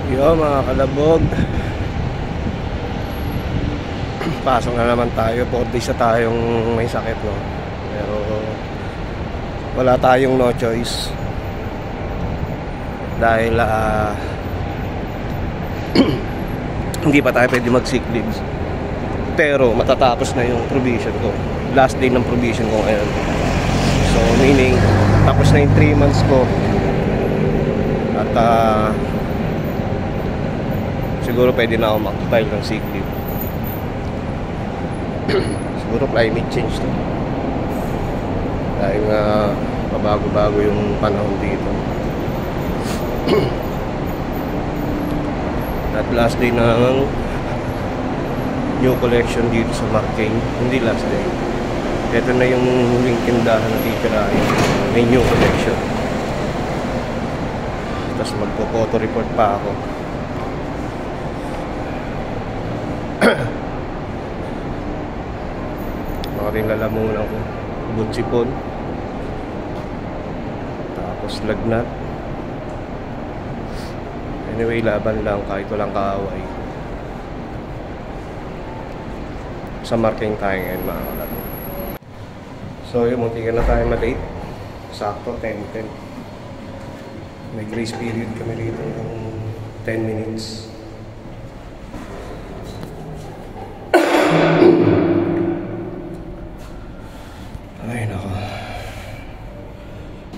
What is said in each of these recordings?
Yo mga kalabog, pasok na naman tayo. 4 days na tayong may sakit, no? Pero wala tayong no choice dahil hindi pa tayo pwede mag sick leave. Pero matatapos na yung provision ko. Last day ng provision ko ngayon. So meaning tapos na yung 3 months ko. At siguro pwede na ako mag-file ng sick leave. Siguro climate change to. Dahil nga pabago-bago yung panahon dito. At last day ng new collection dito sa Marikina. Hindi last day. Ito na yung huling tindahan na titirahin. May new collection. Tapos magpo-photo report pa ako. Mga rin lalamunan ko. Bunsipon. Tapos lagnat. Anyway, laban lang kahit walang kaaway. Sa Marikina tayo ngayon mga kalabog. So yun, muntikan na tayo ma-date. Sakto 10:10. May grace period kami rito ng 10 minutes. Ay nako.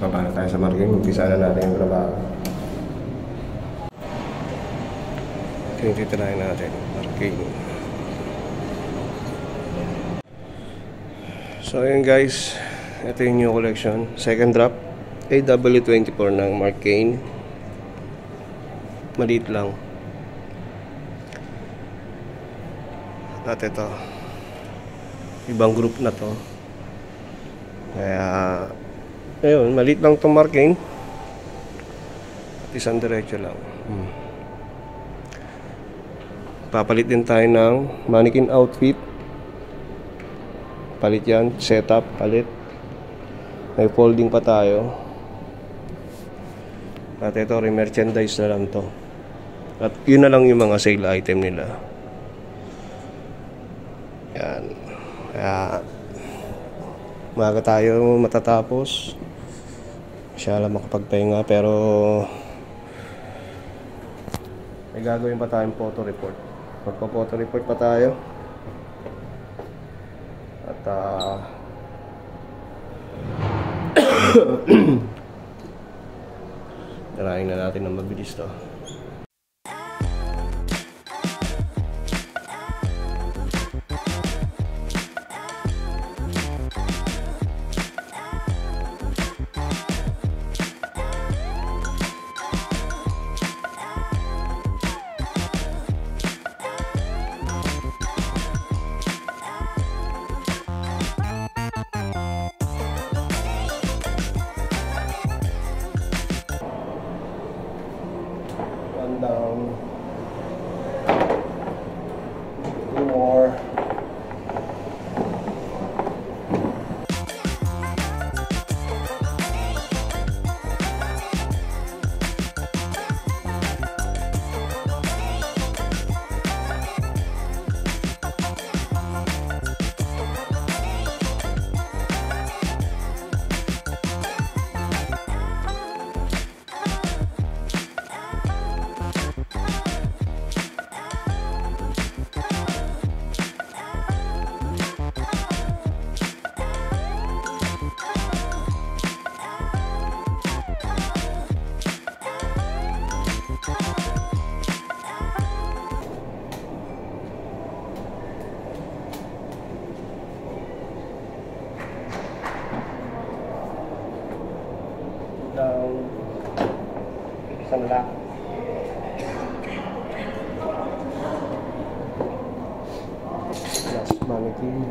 Baba na tayo sa Marikina. Umpisa na natin yung trabaho. Tinitirahin natin Marikina. So ayun guys, ito yung new collection. Second drop AW24 ng Marikina. Maliit lang. At ito, ibang group na to. Kaya ayun, maliit lang itong Marikina. At isang diretso lang. Papalit din tayo ng mannequin outfit. Palit yan, setup, palit. May folding pa tayo. At ito, re-merchandise na lang to. At yun na lang yung mga sale item nila. Yan. Kaya maaga tayo matatapos. Siya lang makapagpahinga, pero may gagawin pa tayong photo report. Magpa-photo report pa tayo. At tarahin na natin ng mabilis to. Down. 2 more. Down. Isang lock. Last mannequin.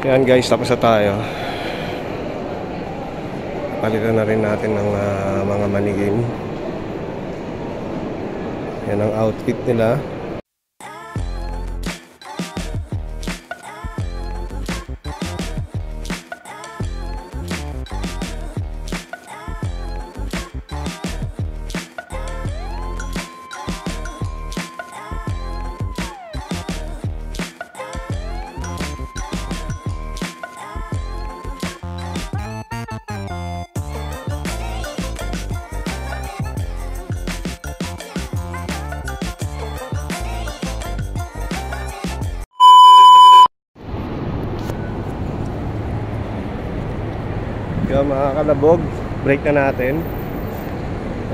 Yan guys, tapos na tayo. Palitan na rin natin ng mga manigin. Yan ang outfit nila. Yung mga kalabog, break na natin.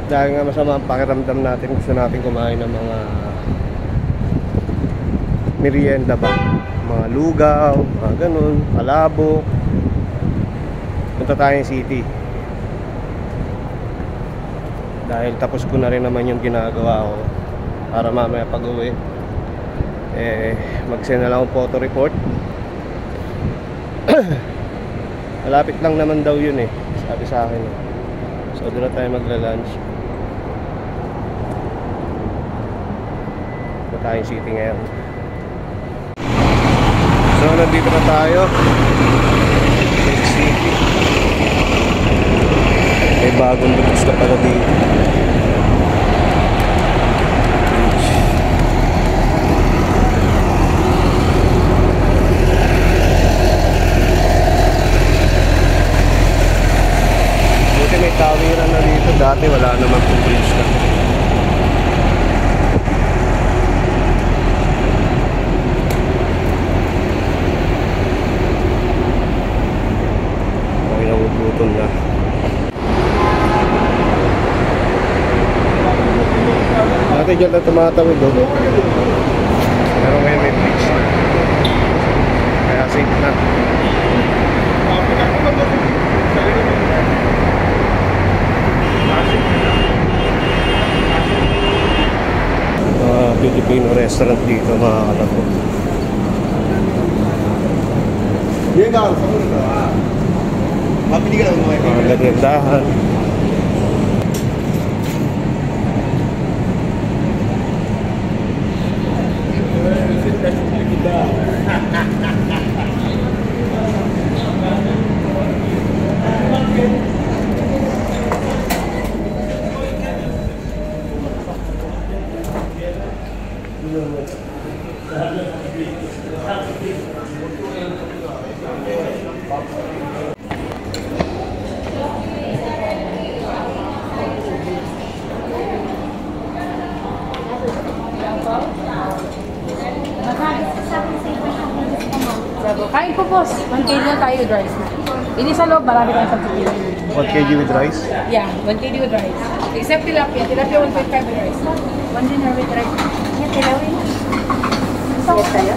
At dahil nga masama ang pakiramdam natin, gusto natin kumain ng mga merienda ba, mga lugaw, mga ganun, palabok. Punta tayong city dahil tapos ko na rin naman yung ginagawa ko para mamaya pag uwi mag-send na lang akong photo report. Malapit lang naman daw yun sabi sa akin. So doon na tayo magla-lunch. Punta tayong city ngayon. So nandito na tayo city. May bagong lutos na pala dito. Buti may tawiran na dito. Dati wala naman kung bridge na. Okay, nagugutom na. Dati dyan na tumatawid doon. Pero ngayon may bridge na. Kaya safe na. Filipino restaurant dito mga kalabog. Mga ganyandahan. Kain po boss, 1 kg na tayo with rice. Ini sa loob, marami tayong substitute. 1 kg with rice? Yeah, 1 kg with rice. Except tilapia, tilapia 1.5 with rice. 1 dinner with rice. Yeah, tilawin. Yes, tayo?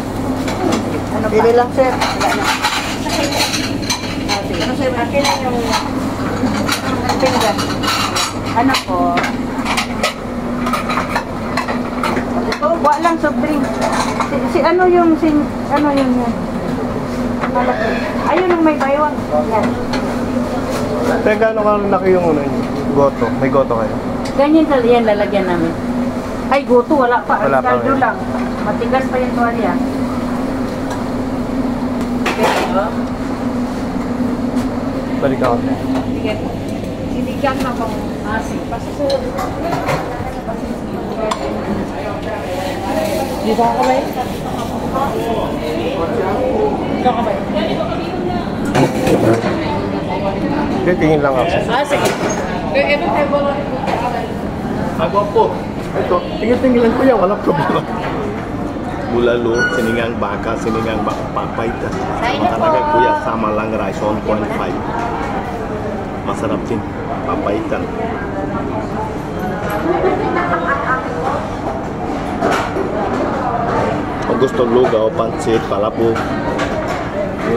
Ano pa? Pili lang sir. Wala na. Ano sir, akin lang yung pinggan. Ano po? Wala lang soft drink. Si ano yung ano yun yun? Malaki. Ayun ang may baywang. Yan. Pero gano'n ka laki yung goto? May goto kayo? Ganyan talaga yan lalagyan namin. Ay, goto wala pa. Wala pa Kaldo lang. Matigas pa yung tuwalya. Okay, oh. Balik ako. Sige. Sinigang na pang asik. Pasusunod. Dito ka ba yun? Dito ka ba yun? Hindi, tingin lang ako. Sige. Ito tayo ba lang? Ako po. Ito, tingin-tingilan ko yan, walang problema. Bulalo, sinigang baka, sinigang papayta. Matalaga kuya, sama lang rice 1.5. Masarap din, papaytan. Kung gusto lugaw, pansit, palabo,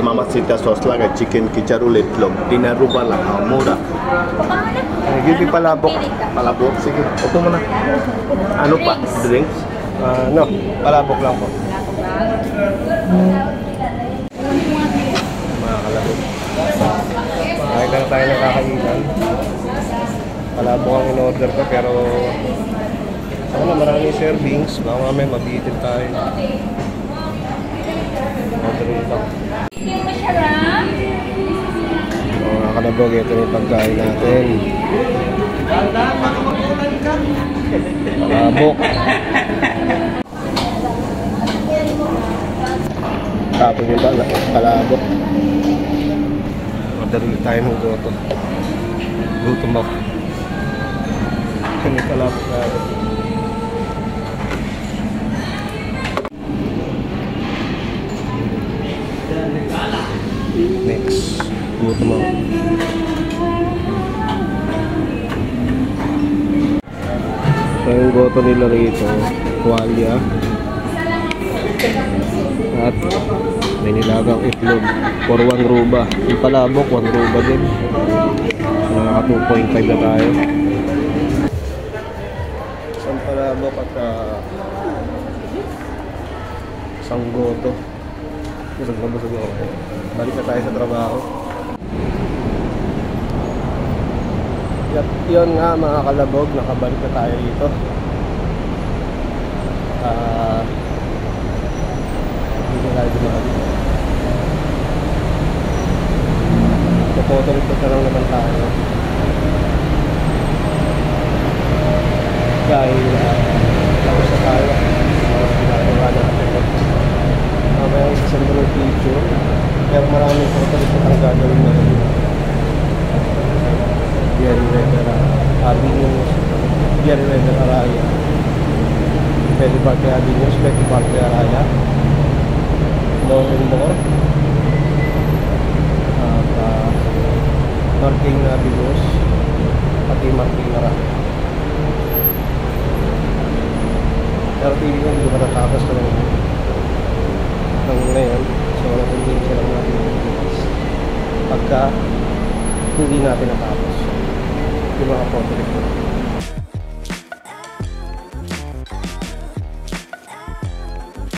mamacita sauce laga, chicken, kicharu, itlog, dinaruba lang, mura. Give me palabok. Palabok, sige. Ito muna. Ano pa? Drinks? No, palabok lang po. tayo nakakainan. Palabok ang in-order ko pero ano, maraming servings. Baka mamaya mabitin tayo. Order lang. So, mga kalabog, ito yung pagkain natin. Palabok. Tapos yung palabok. Order ulit tayo ng goto. Gutom ako. May palabok na rin. Next, gutom ako. So yung goto nila rito, tuwalya. At may nilagang itlog for 1 ruba. Yung palabok, 1 ruba din. So naka 2.5 na tayo. Isang palabok at isang goto. Busog na busog ako. Balik na tayo sa trabaho. At yun nga mga kalabog, nakabalik na tayo dito. Hindi na tayo dumali. Pupoto-rito na lang naman tayo. Dahil tapos na tayo. Ginagawa natin. Mamaya isasend ko ng picture. Pero maraming pupoto-rito ang gagawin na rin. Jerry Rivera Avenues, Jerry Rivera Araya, Pwede Parque Avenues, Pwede Parque Araya, more and more. At Marking Avenues, pati Marking Araya. Pero pili ko hindi matatapos na ng ngayon. So hindi sila natin pagka hindi natin natapos yung mga photo